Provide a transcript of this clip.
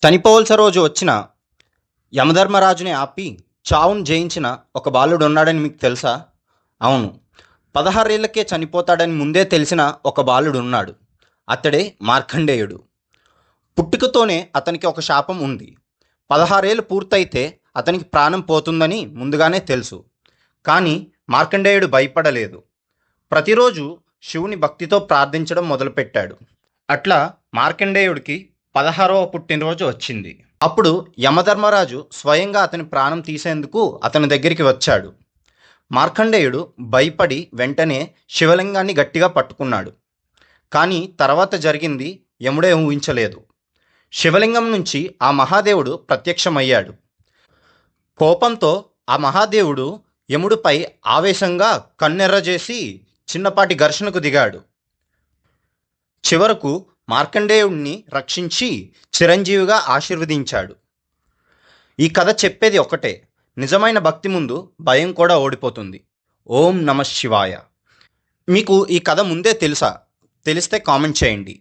చనిపోవలసిన రోజు వచ్చిన యమధర్మరాజుని ఆపి చావును జయించిన ఒక బాలుడు ఉన్నాడని మీకు తెలుసా? అవును. 16 ఏళ్లకే చనిపోతాడని ముందే తెలిసిన ఒక బాలుడు ఉన్నాడు. అతడే మార్కండేయుడు. పుట్టుకతోనే అతనికి ఒక శాపం ఉంది. 16 ఏళ్ళు పూర్తయితే అతనికి ప్రాణం పోతుందని ముందుగానే తెలుసు. కానీ మార్కండేయుడు భయపడలేదు. ప్రతిరోజు శివుని భక్తితో ప్రార్థించడం మొదలుపెట్టాడు. అట్లా మార్కండేయుడికి 16వ పుట్టినరోజు వచ్చింది. అప్పుడు యమధర్మరాజు స్వయంగా అతని ప్రాణం తీసేందుకు అతని దగ్గరికి వచ్చాడు. మార్కండేయుడు భయపడి వెంటనే శివలింగాన్ని గట్టిగా పట్టుకున్నాడు. కానీ తర్వాత జరిగింది యముడే ఊహించలేదు. శివలింగం నుంచి ఆ మహాదేవుడు ప్రత్యక్షమయ్యాడు. కోపంతో ఆ మహాదేవుడు యముడిపై ఆవేశంగా కన్నెర్రజేసి చిన్నపాటి ఘర్షణకు దిగాడు. చివరకు మార్కండేయుడిని రక్షించి చిరంజీవిగా ఆశీర్వదించాడు. ఈ కథ చెప్పేది ఒకటే, నిజమైన భక్తి ముందు భయం కూడా ఓడిపోతుంది. ఓం నమ శివాయ. మీకు ఈ కథ ముందే తెలుసా? తెలిస్తే కామెంట్ చేయండి.